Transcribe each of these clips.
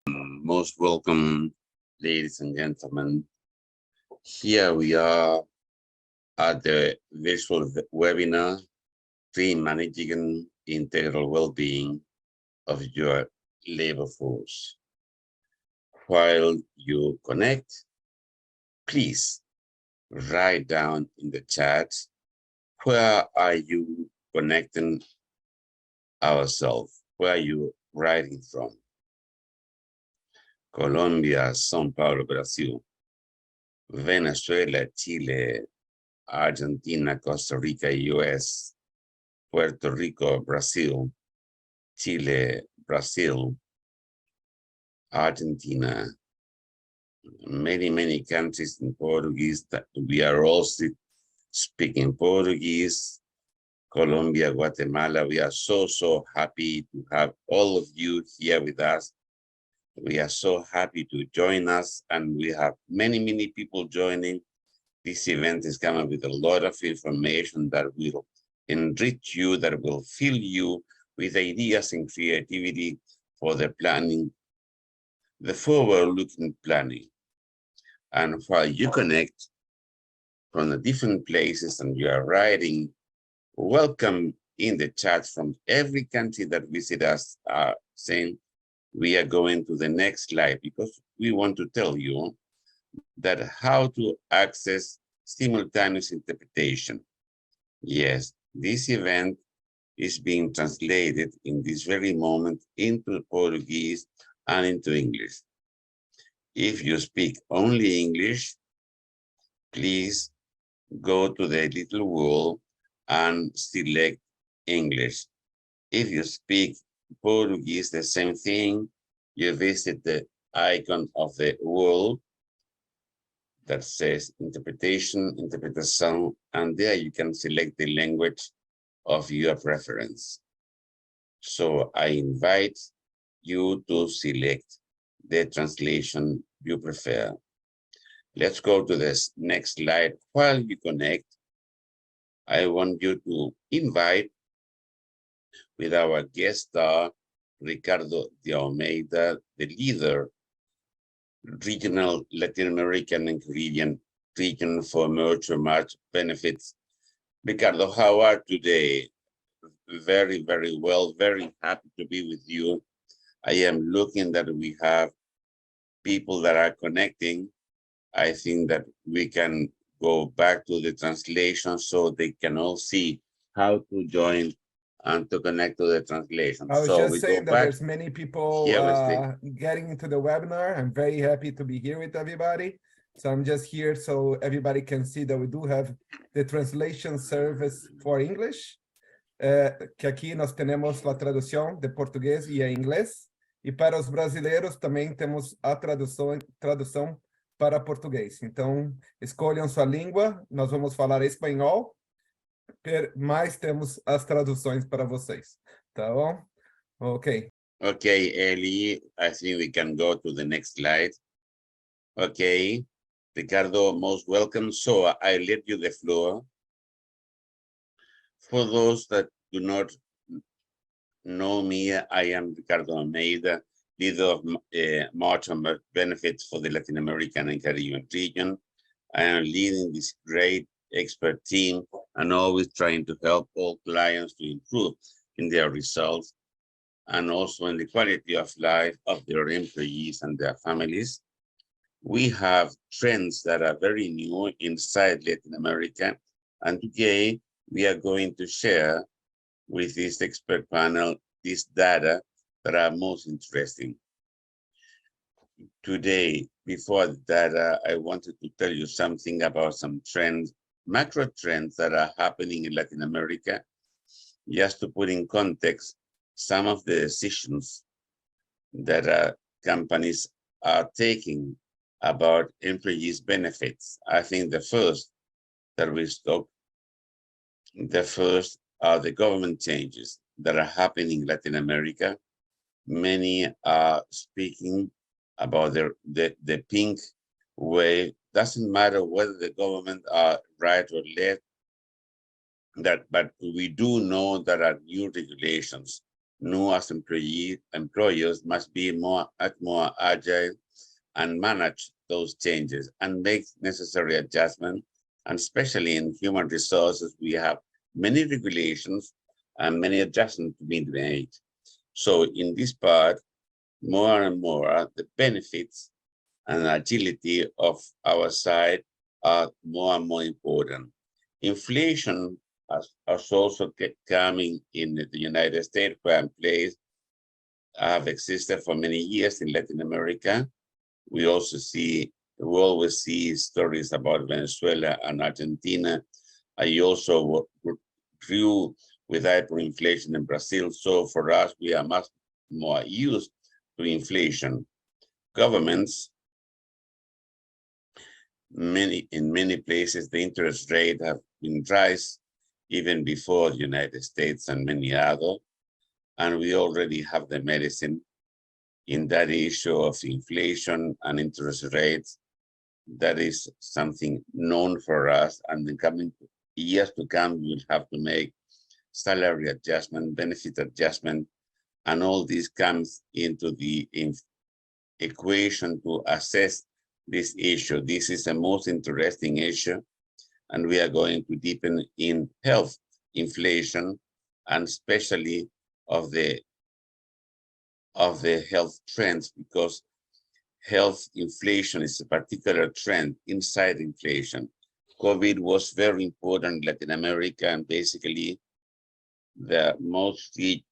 Most welcome, ladies and gentlemen. Here we are at the virtual webinar, Reimagining Integral Well-Being of Your Labor Force. While you connect, please write down in the chat, where are you connecting ourselves? Where are you writing from? Colombia, São Paulo, Brazil. Venezuela, Chile, Argentina, Costa Rica, US, Puerto Rico, Brazil, Chile, Brazil, Argentina, many countries in Portuguese that we are also speaking Portuguese, Colombia, Guatemala. We are so happy to have all of you here with us. We are so happy to join us, and we have many people joining. This event is coming with a lot of information that will enrich you, that will fill you with ideas and creativity for the planning, the forward-looking planning. And while you connect from the different places and you are writing, welcome in the chat from every country that visit us, saying we are going to the next slide, because we want to tell you that how to access simultaneous interpretation. Yes, this event is being translated in this very moment into Portuguese and into English. If you speak only English, please go to the little wheel and select English. If you speak Portuguese, the same thing. You visit the icon of the wheel that says interpretation, interpretação, and there you can select the language of your preference. So I invite you to select the translation you prefer. Let's go to this next slide. While you connect, I want you to invite with our guest star, Ricardo de Almeida, the leader, Regional Latin American and Caribbean Region for Mercer Marsh Benefits. Ricardo, how are you today? Very well, very happy to be with you. I am looking that we have people that are connecting. I think that we can go back to the translation so they can all see how to join and to connect to the translation. I was so just saying that there's many people getting into the webinar. I'm very happy to be here with everybody. So I'm just here so everybody can see that we do have the translation service for English. Que aqui nós temos a tradução de português e inglês. E para os brasileiros também temos a tradução para português. Então, escolham sua língua. Nós vamos falar espanhol, mas temos as traduções para vocês. Tá bom? Okay. Okay, Eli, I think we can go to the next slide. Okay, Ricardo, most welcome. So I let you the floor. For those that do not know me, I am Ricardo Almeida, leader of Marsh Benefits for the Latin American and Caribbean region. I am leading this great expert team and always trying to help all clients to improve in their results and also in the quality of life of their employees and their families. We have trends that are very new inside Latin America, and today we are going to share with this expert panel this data that are most interesting. Today, before the data, I wanted to tell you something about some trends, macro trends that are happening in Latin America, just to put in context some of the decisions that companies are taking about employees' benefits. I think the first that we stop, the first are the government changes that are happening in Latin America. Many are speaking about the pink wave. Doesn't matter whether the government are right or left, but we do know there are new regulations New as employers must be more agile and manage those changes and make necessary adjustments. And especially in human resources, we have many regulations and many adjustments to be made. So in this part, more and more, the benefits and agility of our side are more and more important. Inflation has also coming in the United States, where I'm placed, have existed for many years in Latin America. We always see stories about Venezuela and Argentina. I also grew with hyperinflation in Brazil. So for us, we are much more used to inflation. Governments, in many places, the interest rate have been raised even before the United States and many other. And we already have the medicine in that issue of inflation and interest rates. That is something known for us, and in coming years to come, we'll have to make salary adjustment, benefit adjustment, and all this comes into the equation to assess this issue. This is the most interesting issue, and we are going to deepen in health inflation, and especially of the health trends, because health inflation is a particular trend inside inflation. COVID was very important in Latin America, and basically the mostly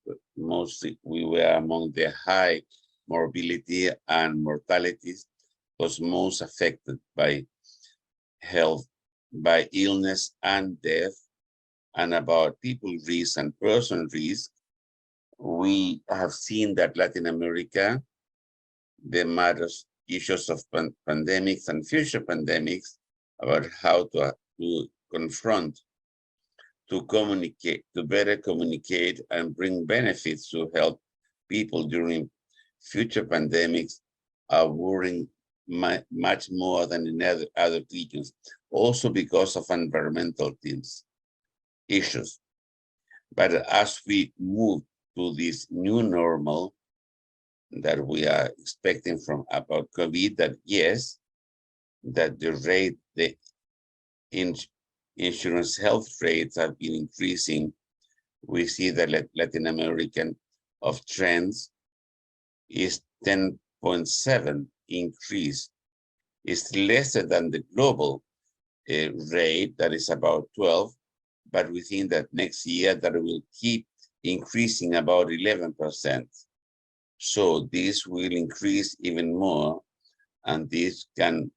we were among the high morbidity and mortalities, was most affected by health, by illness and death. And about people risk and person risk, we have seen that Latin America, the matters, issues of pandemics and future pandemics, about how to confront, to communicate, to better communicate and bring benefits to help people during future pandemics, are worrying much more than in other regions, also because of environmental issues. But as we move to this new normal that we are expecting from about COVID, that yes, that the insurance health rates have been increasing. We see that Latin American of trends is 10.7 increase. It's lesser than the global rate that is about 12, but we think that next year that will keep increasing about 11%. So this will increase even more, and this can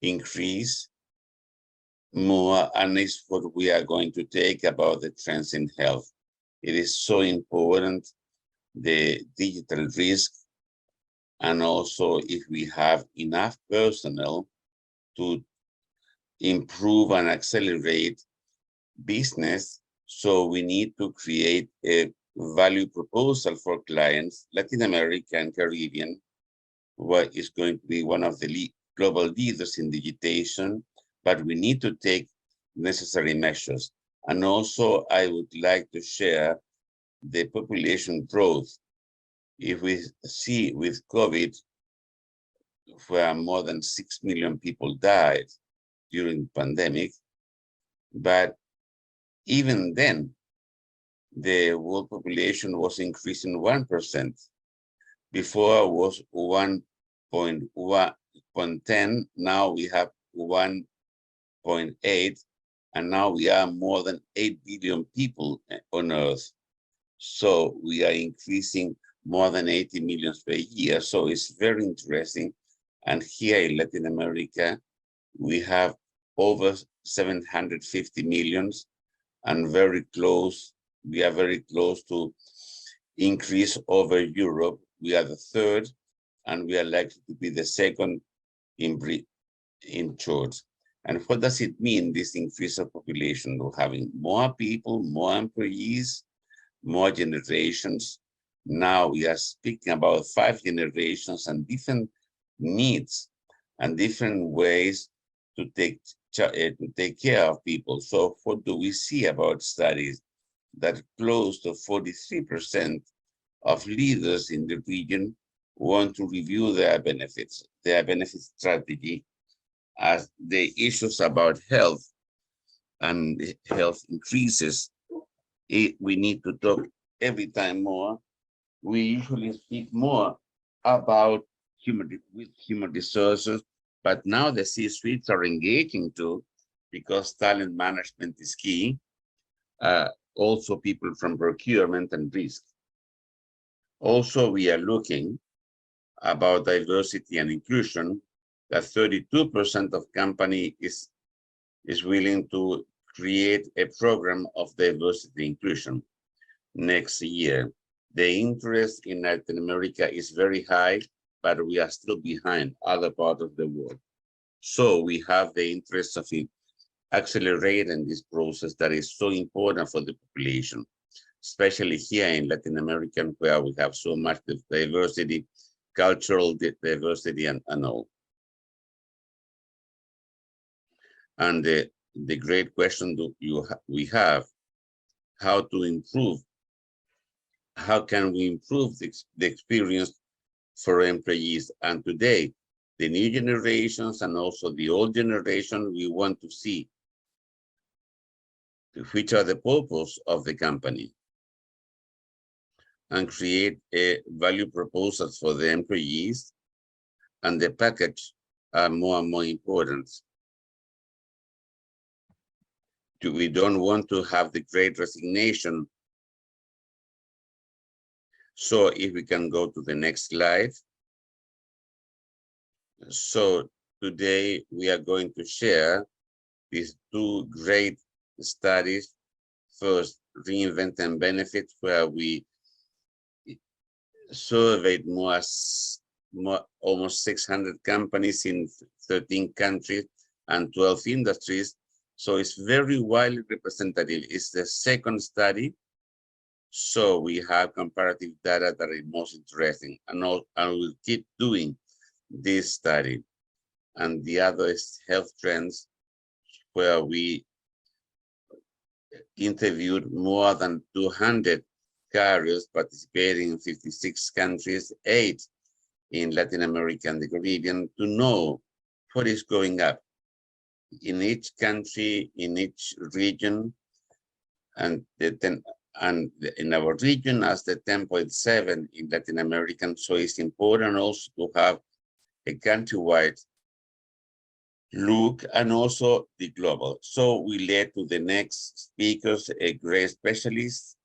increase more, and it's what we are going to take about the trends in health. It is so important, the digital risk, and also if we have enough personnel to improve and accelerate business. So we need to create a value proposal for clients. Latin America and Caribbean, what is going to be one of the global leaders in digitation, but we need to take necessary measures. And also, I would like to share the population growth. If we see with COVID, where more than 6 million people died during the pandemic, but even then, the world population was increasing 1%. Before was 1.10, now we have 1.8, and now we are more than 8 billion people on Earth. So we are increasing more than 80 million per year. So it's very interesting. And here in Latin America, we have over 750 millions, and very close. We are very close to increase over Europe. We are the third, and we are likely to be the second in charge. And what does it mean, this increase of population? We're having more people, more employees, more generations. Now we are speaking about 5 generations and different needs and different ways to take care of people. So what do we see about studies? that close to 43% of leaders in the region want to review their benefit strategy, as the issues about health and health increases. We need to talk every time more. We usually speak more about human resources, but now the C-suites are engaging too, because talent management is key. Also people from procurement and risk. Also, we are looking about diversity and inclusion, that 32% of company is willing to create a program of diversity inclusion next year. The interest in Latin America is very high, but we are still behind other parts of the world. So we have the interest of accelerating this process that is so important for the population, especially here in Latin America, where we have so much diversity, cultural diversity, and all. And the great question we have, how to improve, how can we improve the experience for employees? And today, the new generations and also the old generation, we want to see which are the purpose of the company and create a value proposals for the employees, and the package are more and more important. We don't want to have the great resignation. So if we can go to the next slide. So today we are going to share these two great studies. First, Reinventing Benefits, where we surveyed almost 600 companies in 13 countries and 12 industries. So it's very widely representative. It's the second study. So we have comparative data that is most interesting, and we'll keep doing this study. And the other is health trends, where we interviewed more than 200 carriers participating in 56 countries, 8 in Latin America and the Caribbean, to know what is going up in each country, in each region, and in our region as the 10.7 in Latin American. So it's important also to have a countrywide look and also the global. So we led to the next speakers, a great specialist.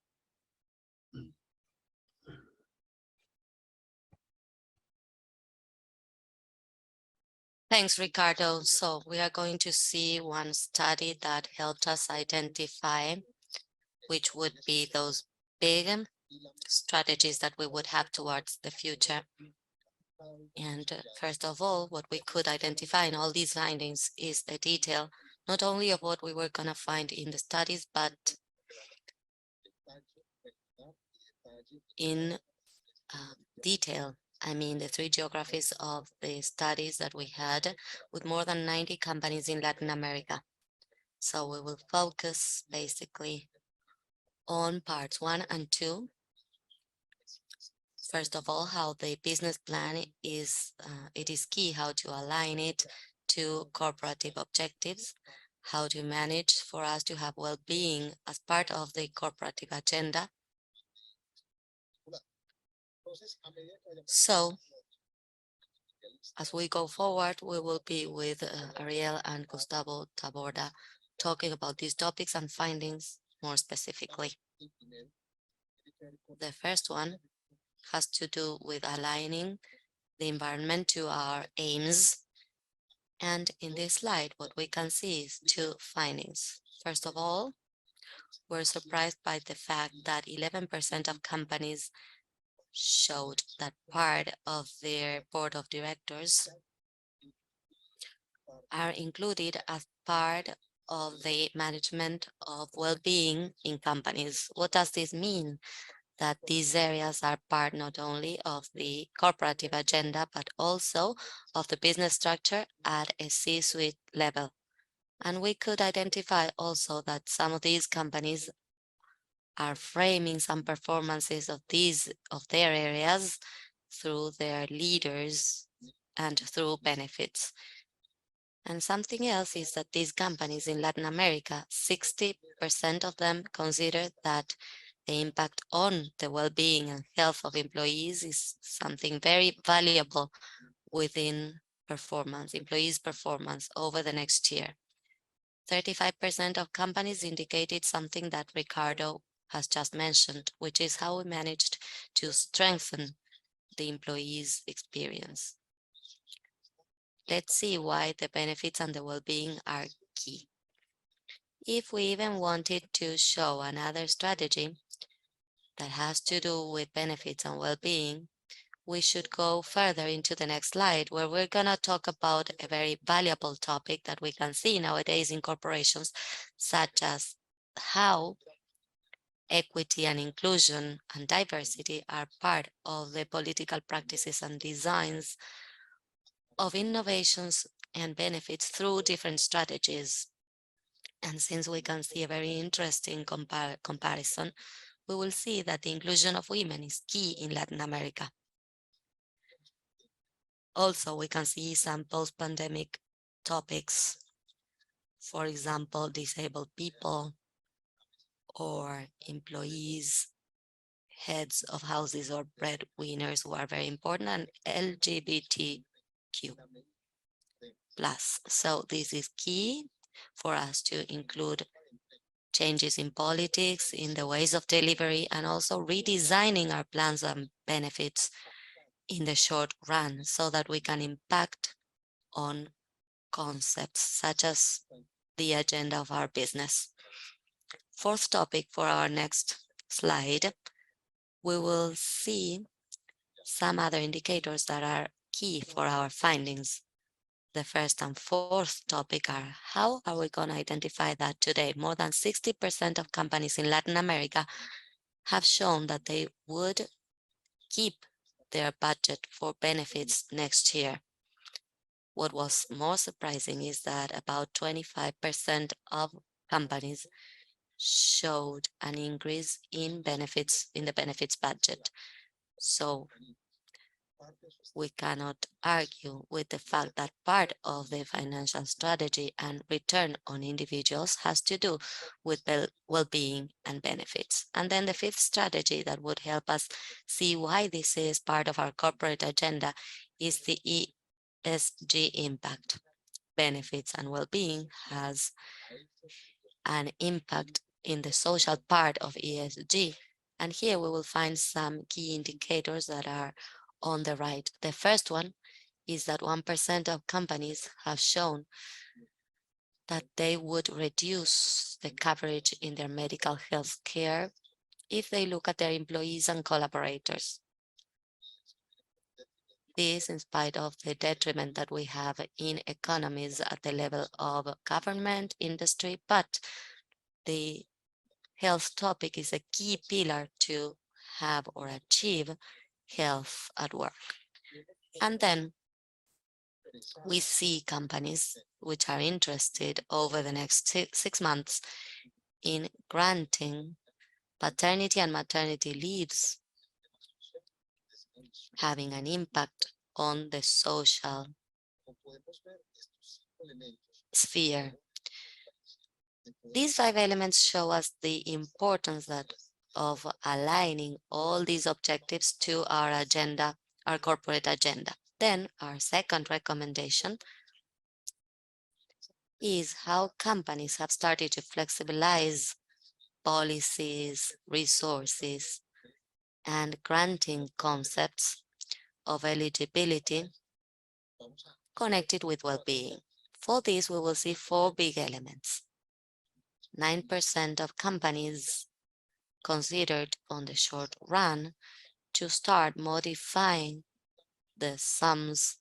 Thanks, Ricardo. So we are going to see one study that helped us identify which would be those big strategies that we would have towards the future. And first of all, what we could identify in all these findings is the detail, not only of what we were going to find in the studies, but in detail. I mean, the 3 geographies of the studies that we had, with more than 90 companies in Latin America. So we will focus basically on parts 1 and 2. First of all, how the business plan is, it is key how to align it to corporative objectives, how to manage for us to have well-being as part of the corporative agenda. So, as we go forward, we will be with Ariel and Gustavo Taborda talking about these topics and findings more specifically. The first one has to do with aligning the environment to our aims. And in this slide, what we can see is 2 findings. First of all, we're surprised by the fact that 11% of companies showed that part of their board of directors are included as part of the management of well-being in companies. What does this mean? That these areas are part not only of the corporative agenda, but also of the business structure at a C-suite level. And we could identify also that some of these companies are framing some performances of their areas through their leaders and through benefits. And something else is that these companies in Latin America, 60% of them consider that the impact on the well-being and health of employees is something very valuable within performance, employees' performance over the next year. 35% of companies indicated something that Ricardo has just mentioned, which is how we managed to strengthen the employees' experience. Let's see why the benefits and the well-being are key. If we even wanted to show another strategy that has to do with benefits and well-being, we should go further into the next slide, where we're going to talk about a very valuable topic that we can see nowadays in corporations, such as how equity and inclusion and diversity are part of the political practices and designs of innovations and benefits through different strategies. And since we can see a very interesting comparison, we will see that the inclusion of women is key in Latin America. Also, we can see some post-pandemic topics, for example, disabled people or employees, heads of houses or breadwinners who are very important, and LGBTQ+. So this is key for us to include changes in politics, in the ways of delivery, and also redesigning our plans and benefits in the short run so that we can impact on concepts such as the agenda of our business. Fourth topic for our next slide, we will see some other indicators that are key for our findings. The first and fourth topic are how are we going to identify that today? More than 60% of companies in Latin America have shown that they would keep their budget for benefits next year. What was more surprising is that about 25% of companies showed an increase in the benefits budget. So we cannot argue with the fact that part of the financial strategy and return on individuals has to do with well-being and benefits. And then the fifth strategy that would help us see why this is part of our corporate agenda is the ESG impact. Benefits and well-being has an impact in the social part of ESG. And here we will find some key indicators that are on the right. The first one is that 1% of companies have shown that they would reduce the coverage in their medical health care if they look at their employees and collaborators. This in spite of the detriment that we have in economies at the level of government, industry, but the health topic is a key pillar to have or achieve health at work. And then we see companies which are interested over the next 6 months in granting paternity and maternity leaves, having an impact on the social sphere. These 5 elements show us the importance of aligning all these objectives to our agenda, our corporate agenda. Then our second recommendation is how companies have started to flexibilize policies, resources, and granting concepts of eligibility connected with well-being. For this, we will see 4 big elements. 9% of companies considered on the short run to start modifying the sums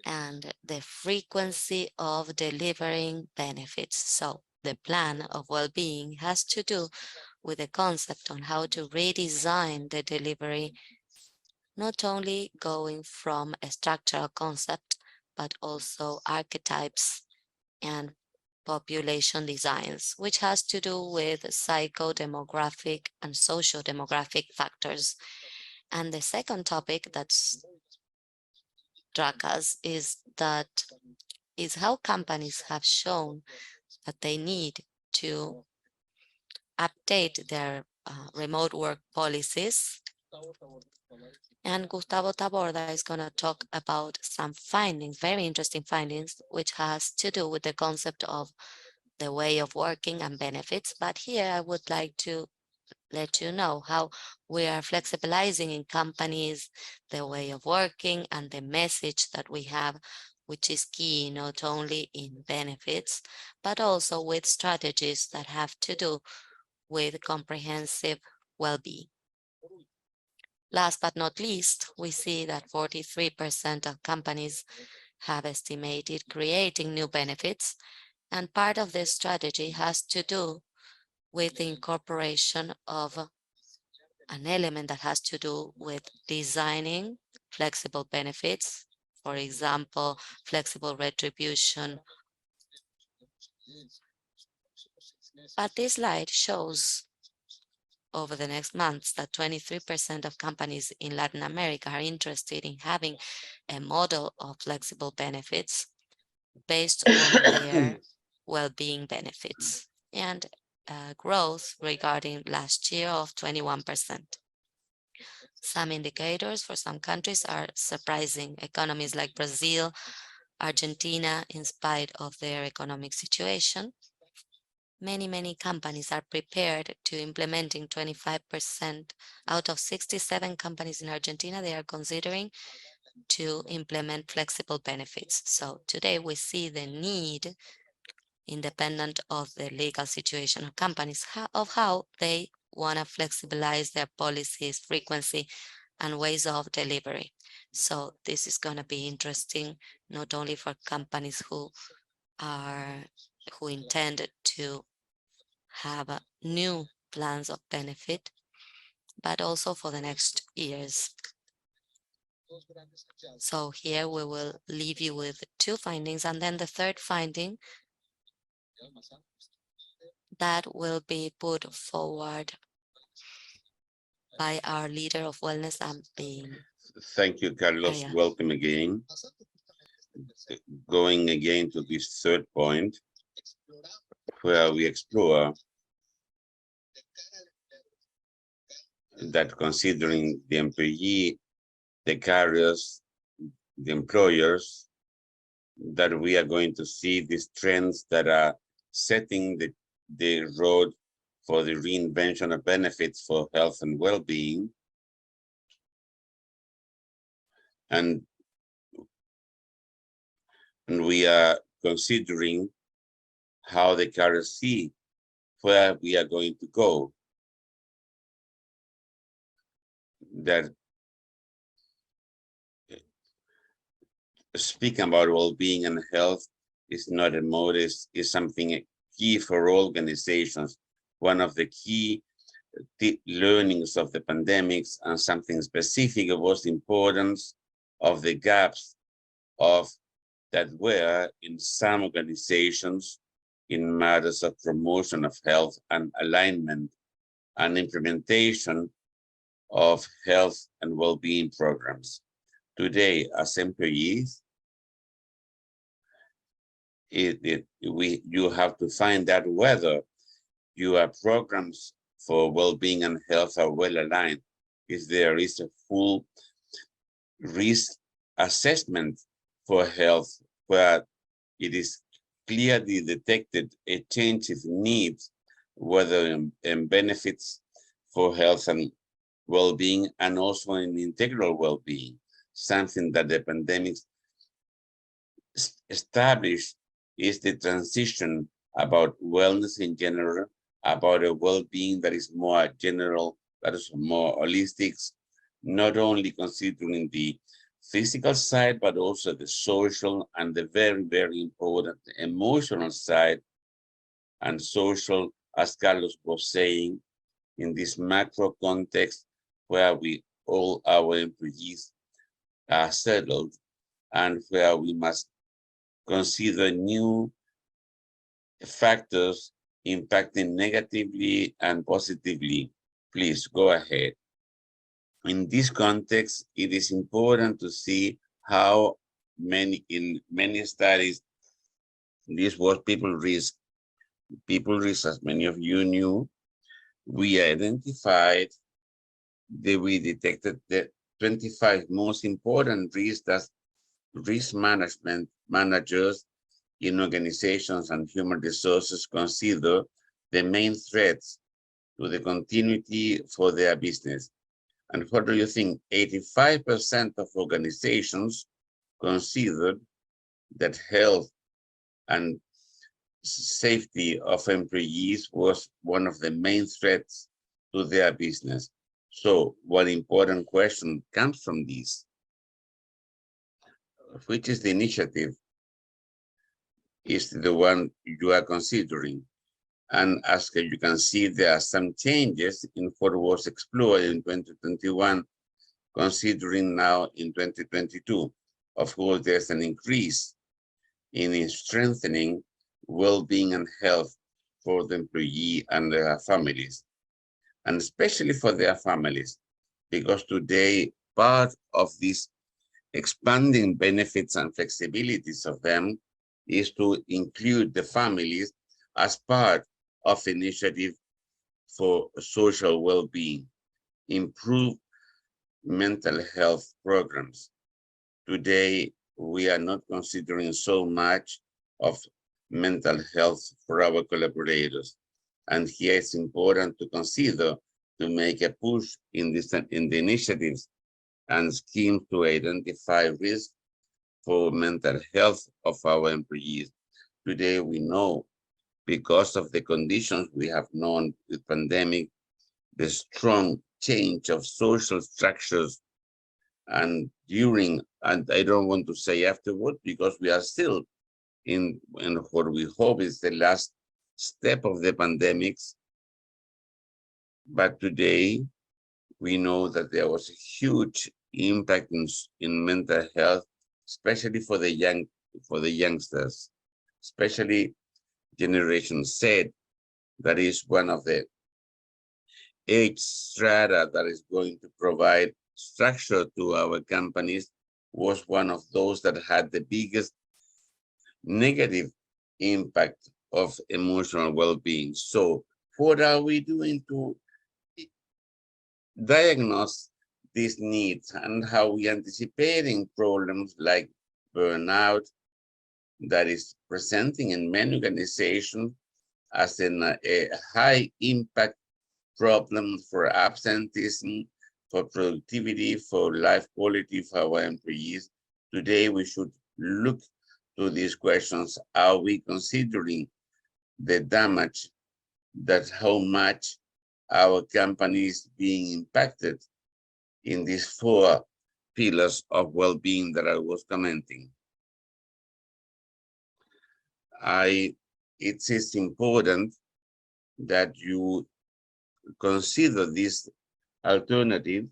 and the frequency of delivering benefits. So the plan of well-being has to do with the concept on how to redesign the delivery, not only going from a structural concept, but also archetypes and population designs, which has to do with psychodemographic and socio-demographic factors. And the second topic that's struck us is how companies have shown that they need to update their remote work policies. And Gustavo Taborda is going to talk about some findings, very interesting findings, which has to do with the concept of the way of working and benefits. But here I would like to let you know how we are flexibilizing in companies the way of working and the message that we have, which is key not only in benefits, but also with strategies that have to do with comprehensive well-being. Last but not least, we see that 43% of companies have estimated creating new benefits, and part of this strategy has to do with the incorporation of an element that has to do with designing flexible benefits, for example, flexible retribution. But this slide shows over the next months that 23% of companies in Latin America are interested in having a model of flexible benefits based on their well-being benefits, and growth regarding last year of 21%. Some indicators for some countries are surprising. Economies like Brazil, Argentina, in spite of their economic situation, many companies are prepared to implementing 25% out of 67 companies in Argentina. They are considering to implement flexible benefits. So today we see the need, independent of the legal situation of companies, of how they want to flexibilize their policies, frequency, and ways of delivery. So this is going to be interesting, not only for companies who intend to have new plans of benefit, but also for the next years. So here we will leave you with two findings, and then the third finding that will be put forward by our leader of wellness and being. Thank you, Carlos. Yeah. Welcome again. Going again to this third point, where we explore that considering the employee, the carriers, the employers, that we are going to see these trends that are setting the road for the reinvention of benefits for health and well-being. And we are considering how the carriers see where we are going to go. That speaking about well-being and health is not a modest, is something key for organizations. One of the key learnings of the pandemics, and something specific was the importance of the gaps of that were in some organizations in matters of promotion of health and alignment and implementation of health and well-being programs. Today, as employees, you have to find out whether your programs for well-being and health are well aligned. If there is a full risk assessment for health, where it is clearly detected a change of needs, whether in benefits for health and well-being, and also in integral well-being, something that the pandemic established is the transition about wellness in general, about a well-being that is more general, that is more holistic, not only considering the physical side, but also the social and the very important emotional side and social, as Carlos was saying, in this macro context where all our employees are settled, and where we must consider new factors impacting negatively and positively. Please go ahead. In this context, it is important to see how in many studies, this was people risk. People risk, as many of you knew, we detected the 25 most important risks that risk management managers in organizations and human resources consider the main threats to the continuity for their business. And what do you think? 85% of organizations considered that health and safety of employees was one of the main threats to their business. So one important question comes from this. Which is the initiative is the one you are considering? And as you can see, there are some changes in what was explored in 2021, considering now in 2022. Of course, there's an increase in strengthening well-being and health for the employee and their families, and especially for their families, because today part of these expanding benefits and flexibilities of them is to include the families as part of initiative for social well-being, improve mental health programs. Today, we are not considering so much of mental health for our collaborators. And here it's important to consider to make a push in the initiatives and schemes to identify risk for mental health of our employees. Today, we know, because of the conditions we have known with pandemic, the strong change of social structures, and I don't want to say afterward, because we are still in what we hope is the last step of the pandemics. But today, we know that there was a huge impact in mental health, especially for the youngsters, especially Generation Z. That is one of the age strata that is going to provide structure to our companies, was one of those that had the biggest negative impact of emotional well-being. So what are we doing to diagnose these needs, and how we anticipating problems like burnout that is presenting in many organizations as a high impact problem for absenteeism, for productivity, for life quality for our employees? Today, we should look to these questions. Are we considering the damage, that how much our company is being impacted in these 4 pillars of well-being that I was commenting? It is important that you consider these alternatives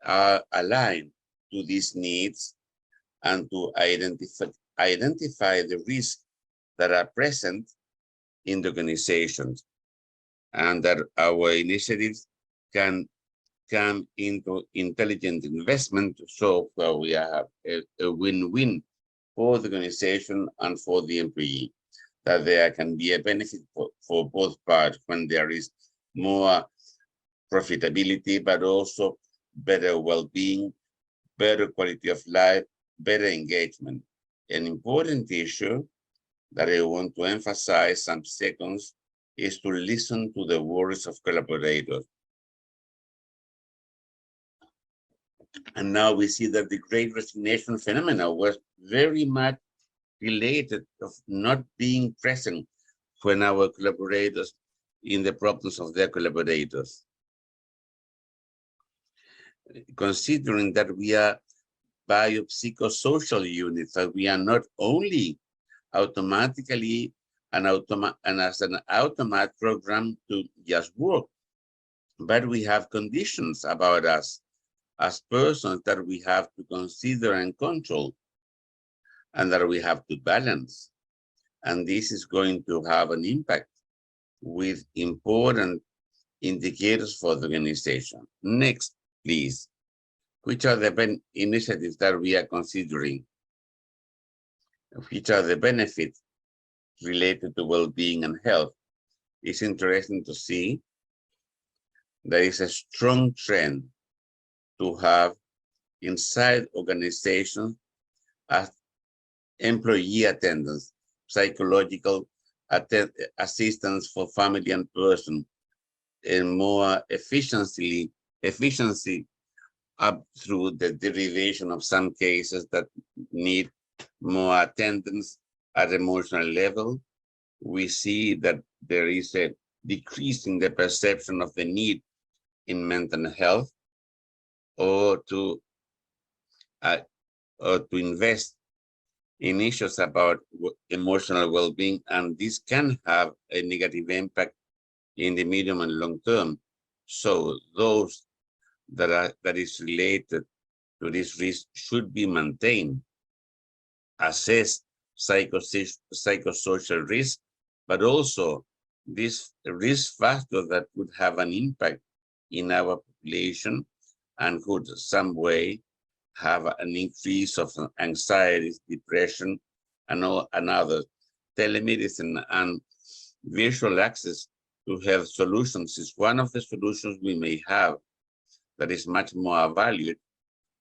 are aligned to these needs, and to identify the risks that are present in the organizations, and that our initiatives can come into intelligent investment, so we have a win-win for the organization and for the employee, that there can be a benefit for both parts when there is more profitability, but also better well-being, better quality of life, better engagement. An important issue that I want to emphasize some seconds is to listen to the words of collaborators. And now we see that the Great Resignation phenomenon was very much related of not being present when our collaborators in the problems of their collaborators. Considering that we are biopsychosocial units, that we are not only automatically and as an automatic program to just work, but we have conditions about us as persons that we have to consider and control, and that we have to balance. And this is going to have an impact with important indicators for the organization. Next, please. Which are the initiatives that we are considering? Which are the benefits related to well-being and health? It's interesting to see there is a strong trend to have inside organizations as employee attendance, psychological assistance for family and person, and more efficiency up through the derivation of some cases that need more attendance at emotional level. We see that there is a decrease in the perception of the need in mental health or to invest in issues about emotional well-being, and this can have a negative impact in the medium and long term. So those that is related to this risk should be maintained, assess psychosocial risk, but also this risk factor that could have an impact in our population and could some way have an increase of anxiety, depression, and others. Telemedicine and virtual access to health solutions is one of the solutions we may have that is much more valued.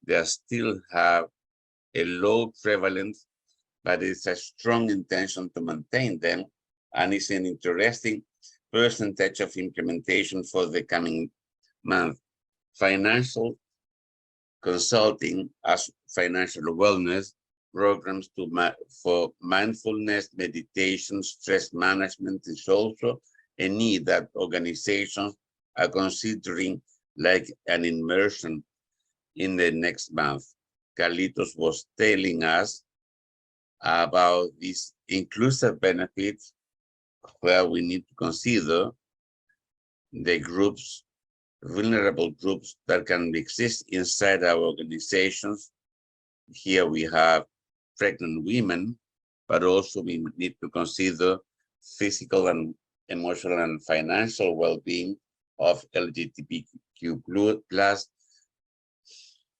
They still have a low prevalence, but it's a strong intention to maintain them, and it's an interesting percentage of implementation for the coming month. Financial consulting as financial wellness programs for mindfulness, meditation, stress management is also a need that organizations are considering, like an immersion in the next month. Carlitos was telling us about these inclusive benefits where we need to consider the groups, vulnerable groups that can exist inside our organizations. Here we have pregnant women, but also we need to consider physical and emotional and financial well-being of LGBTQ plus,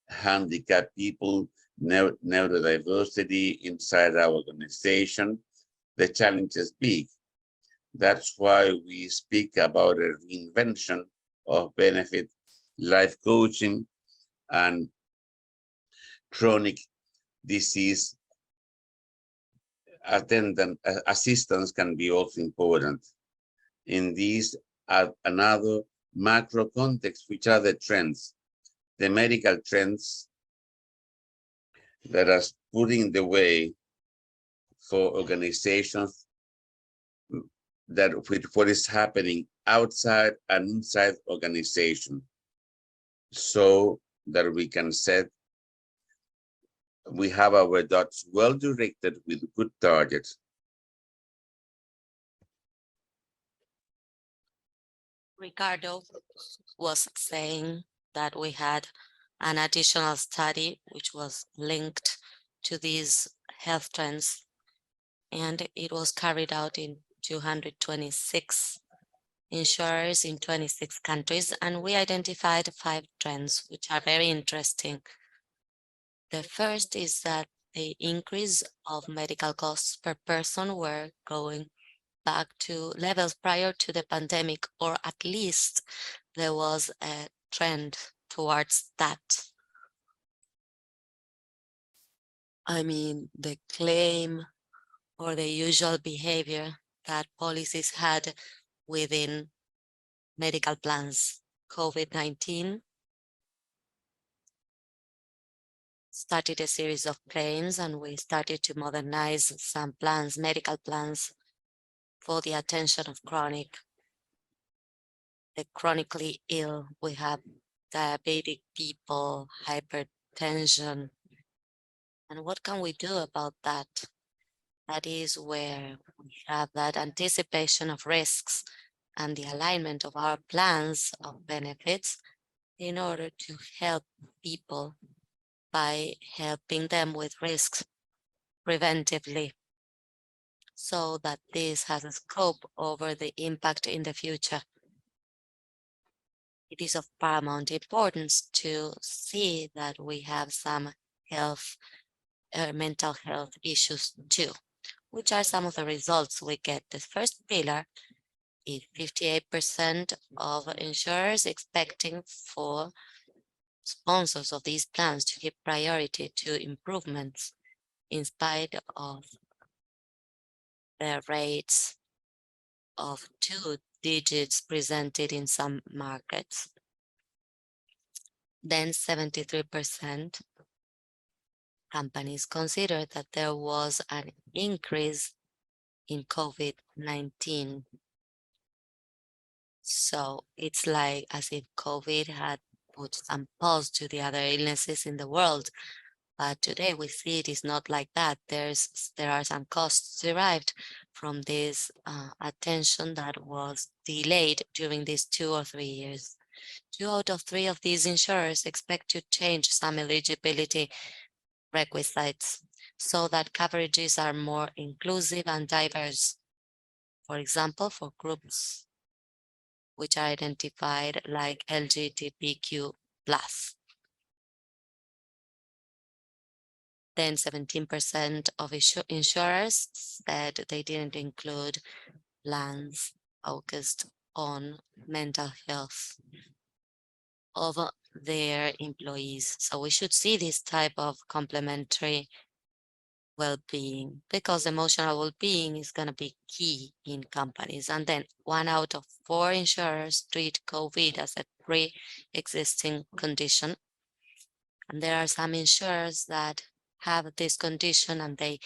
handicapped people, neurodiversity inside our organization. The challenge is big. That's why we speak about a reinvention of benefit, life coaching, and chronic disease assistance can be also important. In this, another macro context, which are the trends, the medical trends that are putting the way for organizations that with what is happening outside and inside organization, so that we can set, we have our dots well directed with good targets. Ricardo was saying that we had an additional study which was linked to these health trends, and it was carried out in 226 insurers in 26 countries, and we identified 5 trends which are very interesting. The first is that the increase of medical costs per person were going back to levels prior to the pandemic, or at least there was a trend towards that. I mean, the claim or the usual behavior that policies had within medical plans. COVID-19 started a series of claims, and we started to modernize some plans, medical plans, for the attention of the chronically ill. We have diabetic people, hypertension. And what can we do about that? That is where we have that anticipation of risks and the alignment of our plans of benefits in order to help people by helping them with risks preventively. so that this has a scope over the impact in the future. It is of paramount importance to see that we have some mental health issues too, which are some of the results we get. The first pillar is 58% of insurers expecting for sponsors of these plans to give priority to improvements in spite of the rates of 2 digits presented in some markets. Then 73% companies consider that there was an increase in COVID-19. So it's like as if COVID had put some pause to the other illnesses in the world. But today we see it is not like that. There are some costs derived from this attention that was delayed during these 2 or 3 years. 2 out of 3 of these insurers expect to change some eligibility requisites so that coverages are more inclusive and diverse. For example, for groups which are identified like LGBTQ+. Then 17% of insurers said they didn't include plans focused on mental health of their employees. So we should see this type of complementary well-being, because emotional well-being is going to be key in companies. And then 1 out of 4 insurers treat COVID as a pre-existing condition. And there are some insurers that have this condition and they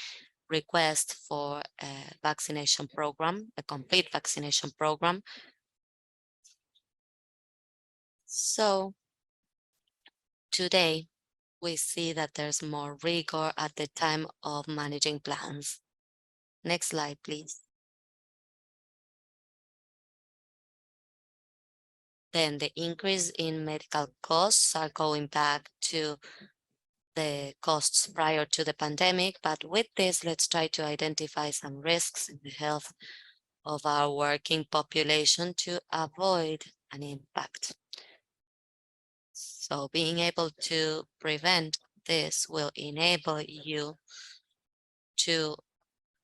request for a vaccination program, a complete vaccination program. So today, we see that there's more rigor at the time of managing plans. Next slide, please. Then the increase in medical costs are going back to the costs prior to the pandemic. But with this, let's try to identify some risks in the health of our working population to avoid an impact. So being able to prevent this will enable you to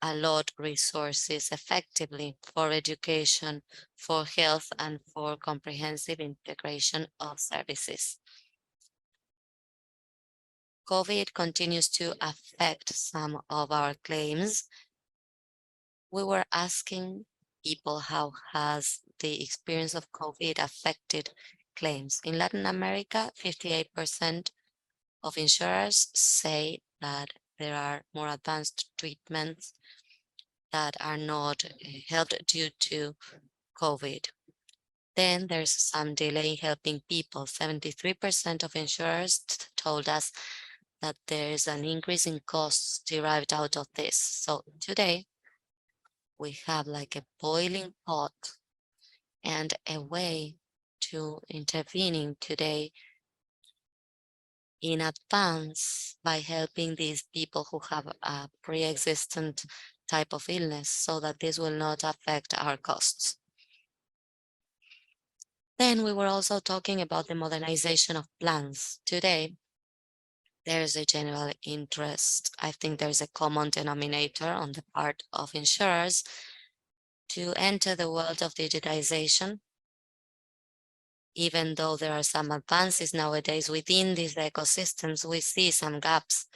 allot resources effectively for education, for health, and for comprehensive integration of services. COVID continues to affect some of our claims. We were asking people how has the experience of COVID affected claims. In Latin America, 58% of insurers say that there are more advanced treatments that are not held due to COVID. Then there's some delay in helping people. 73% of insurers told us that there's an increase in costs derived out of this. So today we have like a boiling pot and a way to intervening today in advance by helping these people who have a pre-existent type of illness so that this will not affect our costs. Then we were also talking about the modernization of plans. Today, there is a general interest. I think there's a common denominator on the part of insurers to enter the world of digitization, even though there are some advances nowadays within these ecosystems. We see some gaps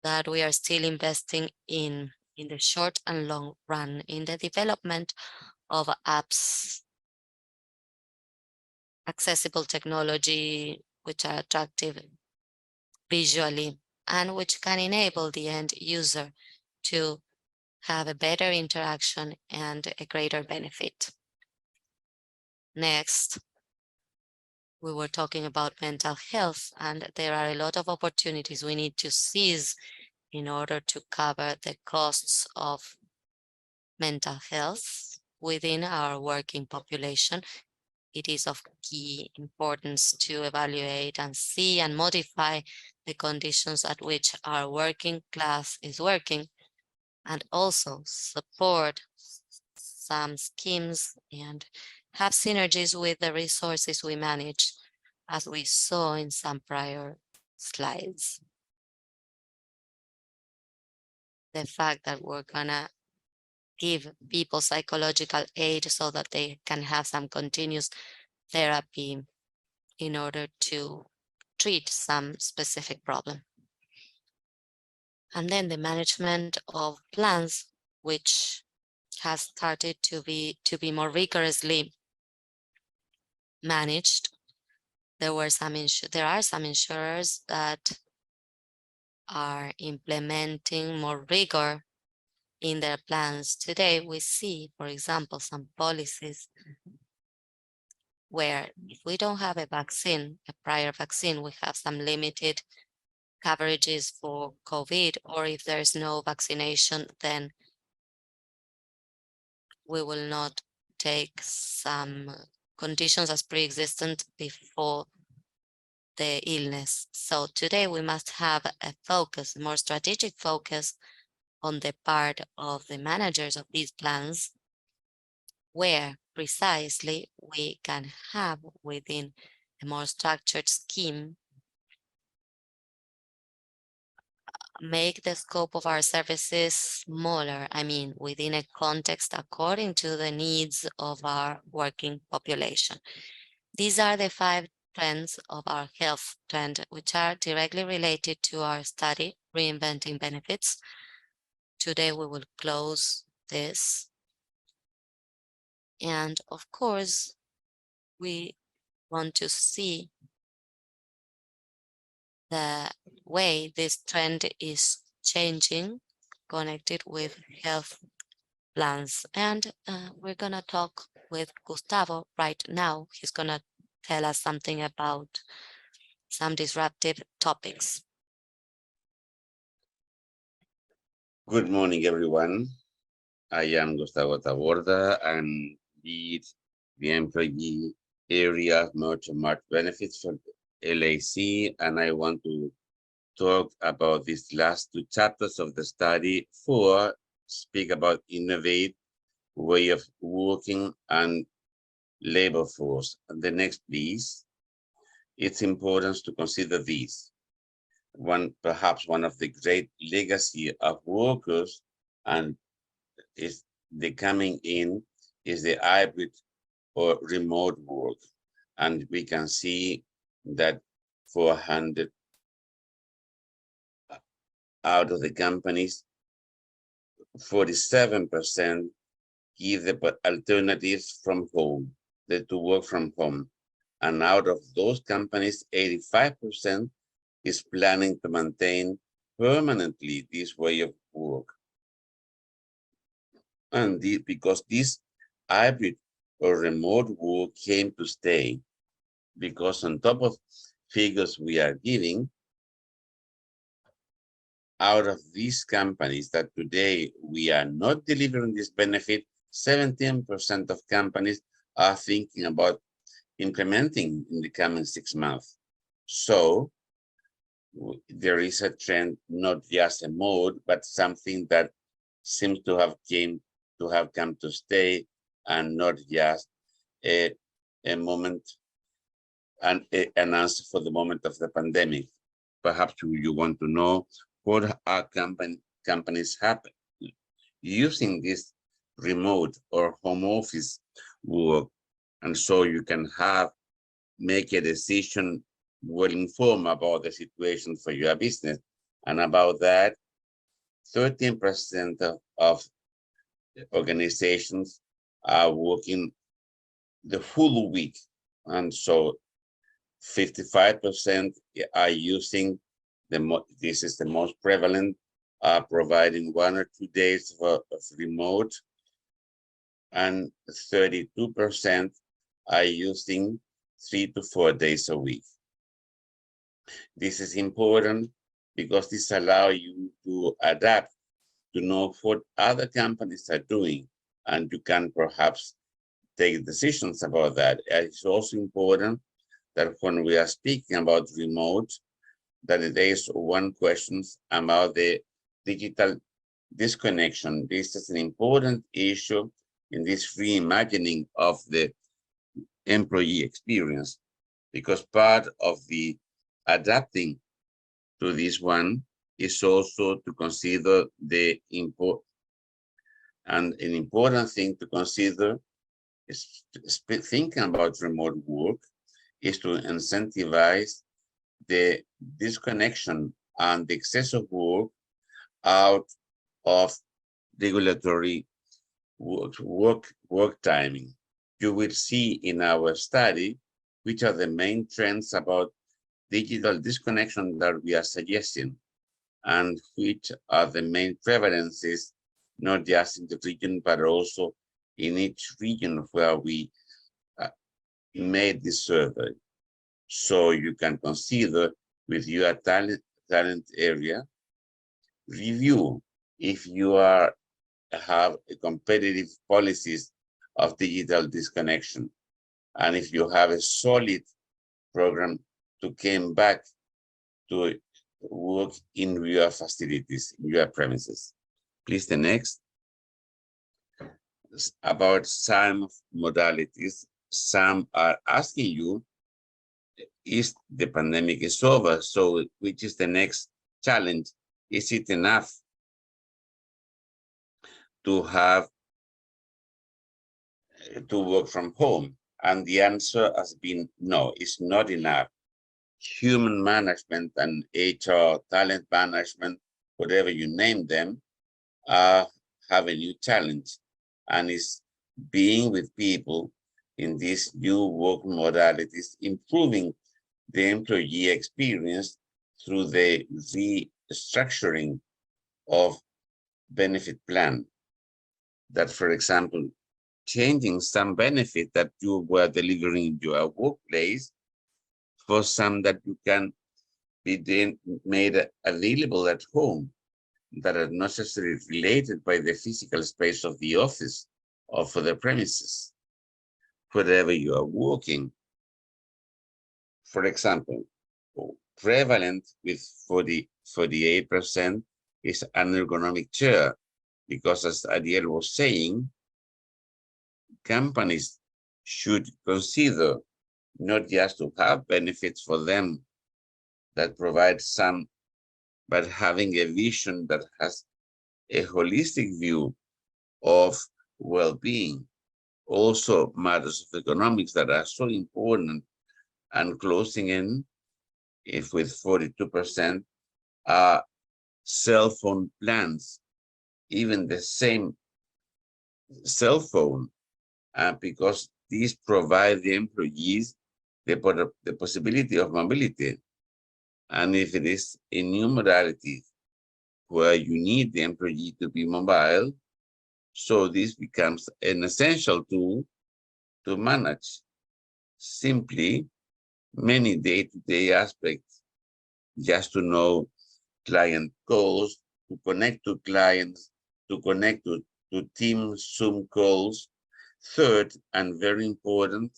that we are still investing in the short and long run in the development of apps, accessible technology, which are attractive visually and which can enable the end user to have a better interaction and a greater benefit. Next, we were talking about mental health, and there are a lot of opportunities we need to seize in order to cover the costs of mental health within our working population. It is of key importance to evaluate and see and modify the conditions at which our working class is working. and also support some schemes and have synergies with the resources we manage, as we saw in some prior slides. The fact that we're gonna give people psychological aid so that they can have some continuous therapy in order to treat some specific problem. And then the management of plans, which has started to be more rigorously managed. There are some insurers that are implementing more rigor in their plans. Today, we see, for example, some policies where if we don't have a vaccine, a prior vaccine, we have some limited coverages for COVID, or if there's no vaccination, then we will not take some conditions as pre-existent before the illness. So today we must have a focus, a more strategic focus on the part of the managers of these plans, where precisely we can have within a more structured scheme, make the scope of our services smaller, I mean, within a context according to the needs of our working population. These are the 5 trends of our health trend, which are directly related to our study, Reinventing Benefits. Today we will close this. And of course, we want to see the way this trend is changing, connected with health plans. And we're going to talk with Gustavo right now. He's going to tell us something about some disruptive topics. Good morning, everyone. I am Gustavo Taborda and lead the employee area Mercer Marsh Benefits for LAC, and I want to talk about these last 2 chapters of the study. 4 speak about innovate, way of working, and labor force. And the next, please. It's important to consider these. Perhaps one of the great legacy of workers and is the coming in is the hybrid or remote work. And we can see that 400 out of the companies, 47% give the alternatives from home, to work from home. And out of those companies, 85% is planning to maintain permanently this way of work. And because this hybrid or remote work came to stay, because on top of figures we are giving, out of these companies that today we are not delivering this benefit, 17% of companies are thinking about implementing in the coming 6 months. So there is a trend, not just a mode, but something that seems to have come to stay, and not just a moment and an answer for the moment of the pandemic. Perhaps you want to know what are companies happen using this remote or home office work, and so you can make a decision well informed about the situation for your business. And about that, 13% of organizations are working the full week, and so 55% are using this is the most prevalent, providing 1 or 2 days of remote, and 32% are using 3 to 4 days a week. This is important because this allows you to adapt, to know what other companies are doing, and you can perhaps take decisions about that. It's also important that when we are speaking about remote, that there is one question about the digital disconnection. This is an important issue in this reimagining of the employee experience, because part of the adapting to this one is also to consider the import. And an important thing to consider is thinking about remote work is to incentivize the disconnection and the excess of work out of regulatory work timing. You will see in our study which are the main trends about digital disconnection that we are suggesting, and which are the main prevalences, not just in the region, but also in each region where we made this survey. So you can consider with your talent area, review if you have a competitive policies of digital disconnection, and if you have a solid program to come back to work in your facilities, in your premises. Please, the next. About some modalities, some are asking you, is the pandemic is over? So which is the next challenge? Is it enough to have to work from home? And the answer has been no, it's not enough. Human management and HR, talent management, whatever you name them, have a new challenge, and is being with people in these new work modalities, improving the employee experience through the restructuring of benefit plan. That, for example, changing some benefit that you were delivering in your workplace for some that you can be then made available at home, that are not necessarily related by the physical space of the office or for the premises, wherever you are working. For example, prevalent with 48% is an ergonomic chair, because as Ariel was saying, companies should consider not just to have benefits for them that provide some, but having a vision that has a holistic view of well-being. Also matters of economics that are so important, and closing in, if with 42%, are cell phone plans, even the same cell phone, because these provide the employees the possibility of mobility. And if it is a new modality where you need the employee to be mobile, so this becomes an essential tool to manage simply many day-to-day aspects, just to know client calls, to connect to clients, to connect to team Zoom calls. Third, and very important,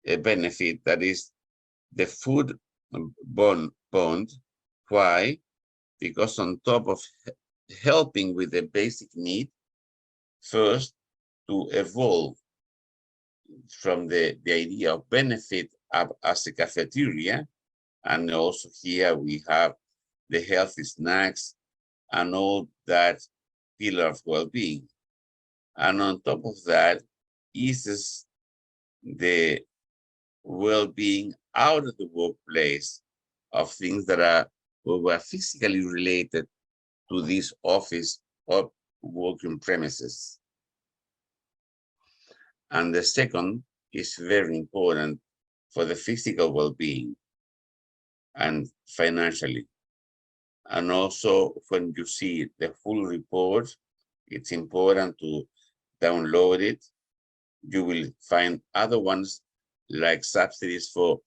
a benefit, that is the food bond. Why? Because on top of helping with the basic need, first, to evolve from the idea of benefit up as a cafeteria, and also here we have the healthy snacks and all that pillar of well-being. And on top of that, eases the well-being out of the workplace of things that were physically related to this office or working premises. And the second is very important for the physical well-being and financially. And also when you see the full report, it's important to download it. You will find other ones like subsidies for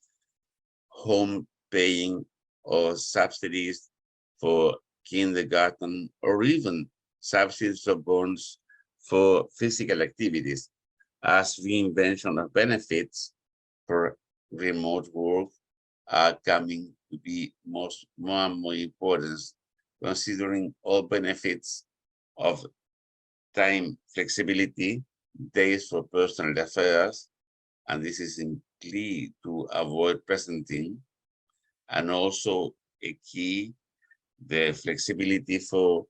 home paying, or subsidies for kindergarten, or even subsidies or bonds for physical activities, as reinvention of benefits for remote work are coming to be more and more important, considering all benefits of time flexibility, days for personal affairs, and this is in key to avoid presenting, and also a key, the flexibility for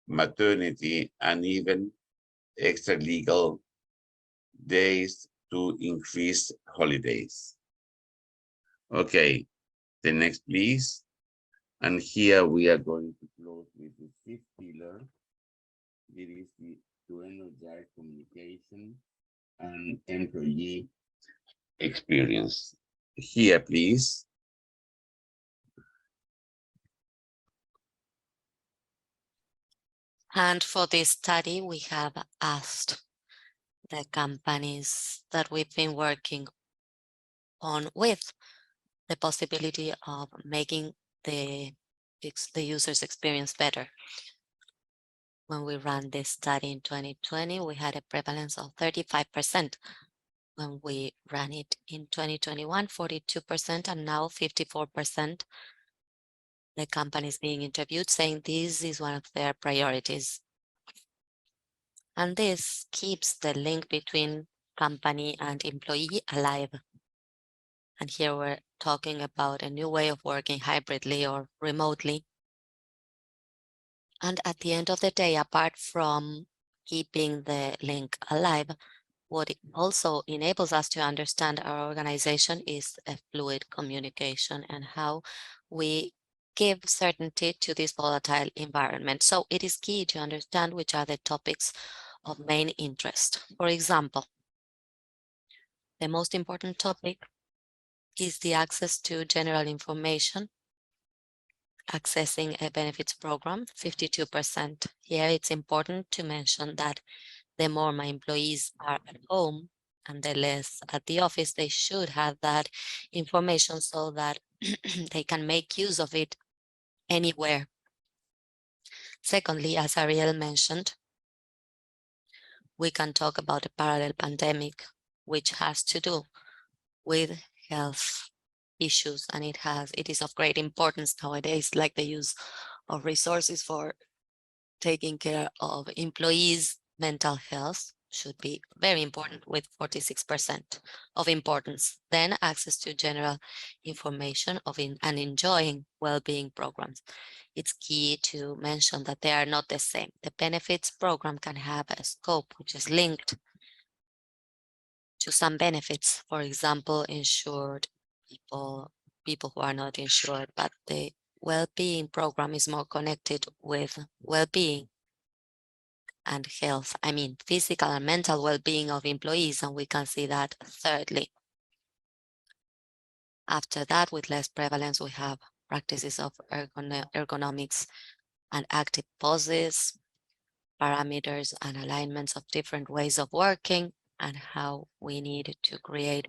maternity and even extra legal days to increase holidays. Okay, the next please. And here we are going to close with the fifth pillar. It is to energize communication and employee experience. Here, please. And for this study, we have asked the companies that we've been working on with the possibility of making the user's experience better. When we ran this study in 2020, we had a prevalence of 35%. When we ran it in 2021, 42%, and now 54%. The companies being interviewed saying this is one of their priorities. And this keeps the link between company and employee alive. And here we're talking about a new way of working hybridly or remotely. And at the end of the day, apart from keeping the link alive, what it also enables us to understand our organization is a fluid communication and how we give certainty to this volatile environment. So it is key to understand which are the topics of main interest. For example, the most important topic is the access to general information, accessing a benefits program, 52%. Here it's important to mention that the more my employees are at home and the less at the office, they should have that information so that they can make use of it anywhere. Secondly, as Ariel mentioned, we can talk about a parallel pandemic, which has to do with health issues, and it is of great importance nowadays, like the use of resources for taking care of employees' mental health should be very important with 46% of importance. Then access to general information and enjoying well-being programs. It's key to mention that they are not the same. The benefits program can have a scope which is linked to some benefits, for example, insured people who are not insured, but the well-being program is more connected with well-being and health, I mean physical and mental well-being of employees, and we can see that thirdly. After that, with less prevalence, we have practices of ergonomics and active poses, parameters and alignments of different ways of working, and how we need to create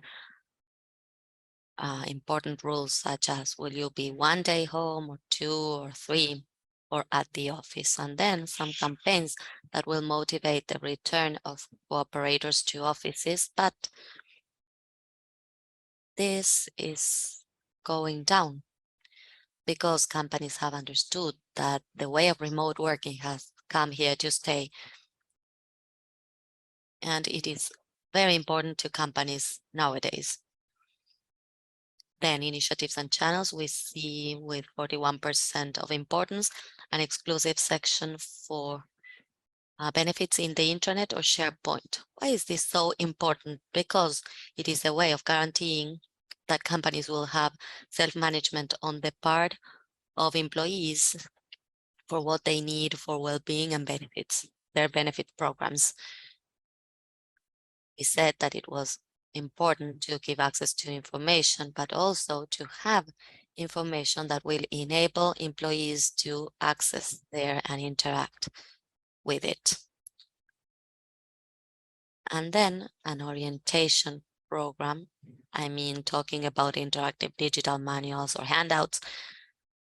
important rules such as will you be 1 day home or 2 or 3 or at the office, and then some campaigns that will motivate the return of cooperators to offices, but this is going down because companies have understood that the way of remote working has come here to stay, and it is very important to companies nowadays. Then initiatives and channels, we see with 41% of importance, an exclusive section for benefits in the internet or SharePoint. Why is this so important? Because it is a way of guaranteeing that companies will have self-management on the part of employees for what they need for well-being and benefits, their benefit programs. We said that it was important to give access to information, but also to have information that will enable employees to access there and interact with it. And then an orientation program, I mean, talking about interactive digital manuals or handouts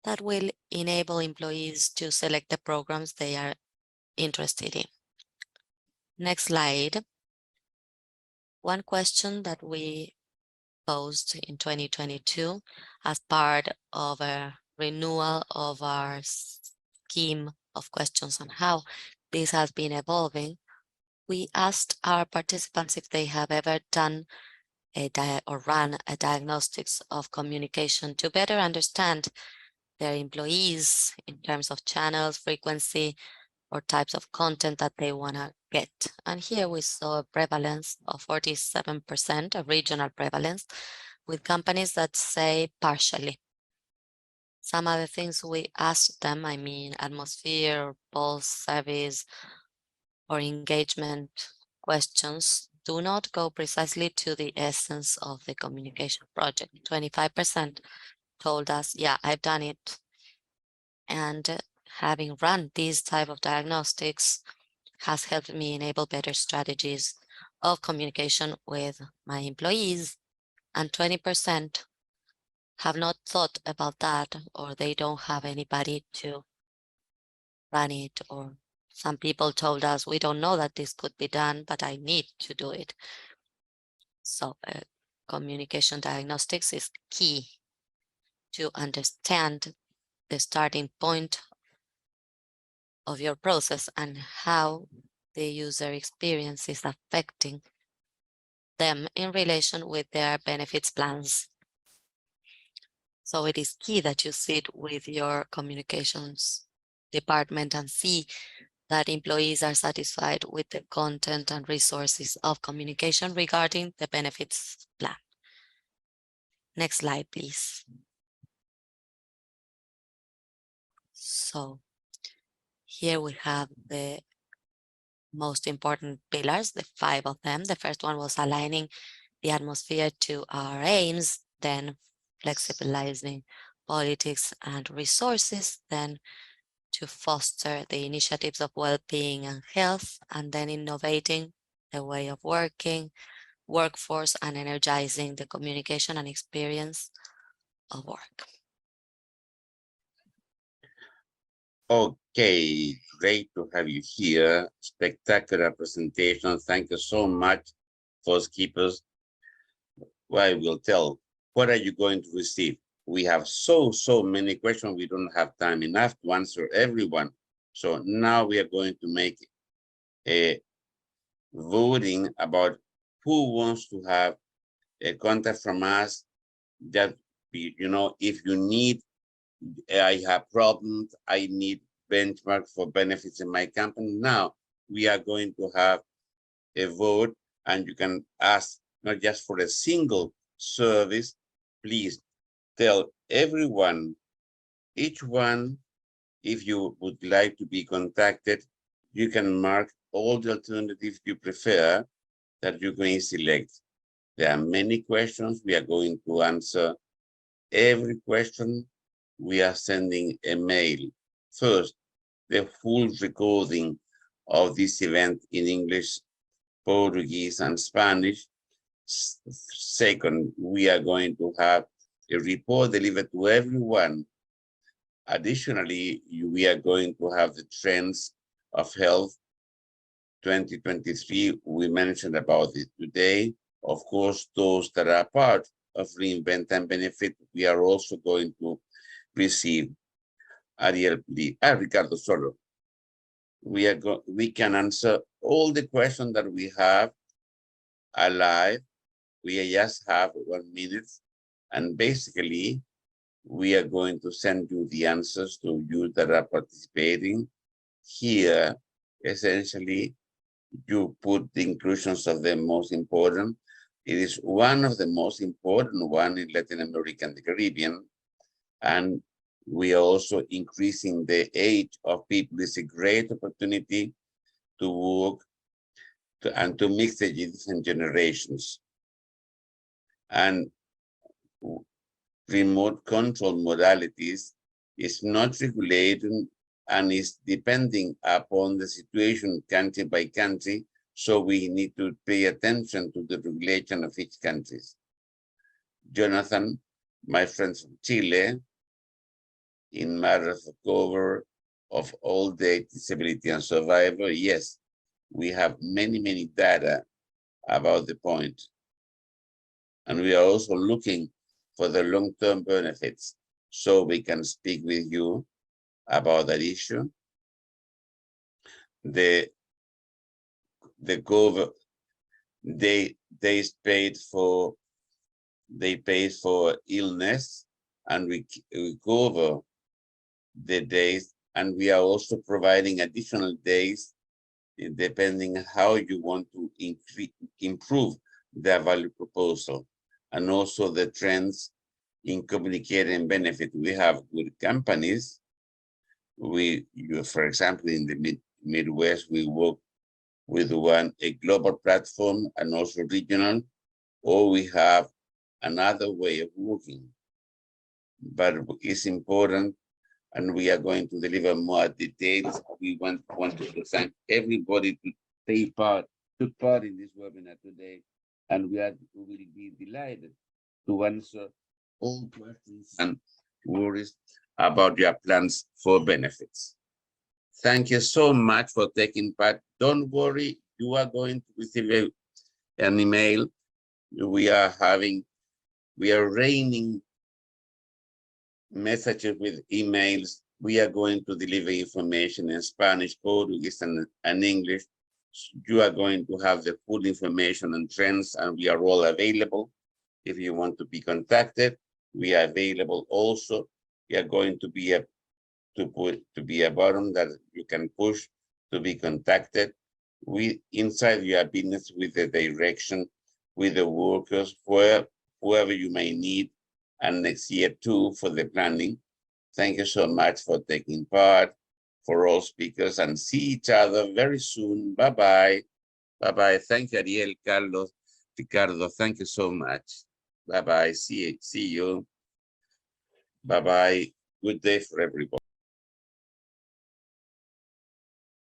that will enable employees to select the programs they are interested in. Next slide. One question that we posed in 2022 as part of a renewal of our scheme of questions on how this has been evolving, we asked our participants if they have ever done or run a diagnostics of communication to better understand their employees in terms of channels, frequency, or types of content that they want to get. And here we saw a prevalence of 47%, a regional prevalence, with companies that say partially. Some other things we asked them, I mean, atmosphere, pulse, service, or engagement questions do not go precisely to the essence of the communication project. 25% told us, yeah, I've done it. And having run these type of diagnostics has helped me enable better strategies of communication with my employees. And 20% have not thought about that, or they don't have anybody to run it, or some people told us, we don't know that this could be done, but I need to do it. So communication diagnostics is key to understand the starting point of your process and how the user experience is affecting them in relation with their benefits plans. So it is key that you sit with your communications department and see that employees are satisfied with the content and resources of communication regarding the benefits plan. Next slide, please. So here we have the most important pillars, the 5 of them. The first one was aligning the atmosphere to our aims, then flexibilizing politics and resources, then to foster the initiatives of well-being and health, and then innovating the way of working, workforce, and energizing the communication and experience of work. Okay, great to have you here. Spectacular presentation. Thank you so much, for keepers. Well, I will tell, what are you going to receive? We have so many questions. We don't have time enough to answer everyone. So now we are going to make a voting about who wants to have a contact from us. That, if you need, I have problems, I need benchmark for benefits in my company. Now we are going to have a vote, and you can ask not just for a single service. Please tell everyone, each one, if you would like to be contacted, you can mark all the alternatives you prefer that you can select. There are many questions. We are going to answer every question. We are sending a mail. First, the full recording of this event in English, Portuguese, and Spanish. Second, we are going to have a report delivered to everyone. Additionally, we are going to have the trends of health 2023. We mentioned about it today. Of course, those that are part of Reinventing Benefits, we are also going to receive. Ariel, please. Ricardo, solo. We can answer all the questions that we have alive. We just have 1 minute, and basically we are going to send you the answers to you that are participating. Here, essentially, you put the inclusions of the most important. It is one of the most important one in Latin America and the Caribbean. And we are also increasing the age of people. It's a great opportunity to work and to mix the different generations. And remote control modalities is not regulated and is depending upon the situation country by country. So we need to pay attention to the regulation of each country. Jonathan, my friend from Chile, in matters of cover of old age, disability, and survival, yes, we have many data about the point. And we are also looking for the long-term benefits, so we can speak with you about that issue. the cover, they paid for illness, and we cover the days, and we are also providing additional days depending how you want to improve the value proposal, and also the trends in communicating benefit. We have good companies. For example, in the Midwest, we work with a global platform and also regional, or we have another way of working. But it's important, and we are going to deliver more details. We want to thank everybody to took part in this webinar today, and we will be delighted to answer all questions and worries about your plans for benefits. Thank you so much for taking part. Don't worry, you are going to receive an email. We are raining messages with emails. We are going to deliver information in Spanish, Portuguese, and English. You are going to have the full information and trends, and we are all available. If you want to be contacted, we are available also. We are going to be a button that you can push to be contacted. We inside your business with the direction, with the workers, whoever you may need, and next year too for the planning. Thank you so much for taking part, for all speakers, and see each other very soon. Bye-bye. Bye-bye. Thank you, Ariel, Carlos, Ricardo. Thank you so much. Bye-bye. See you. Bye-bye. Good day for everybody.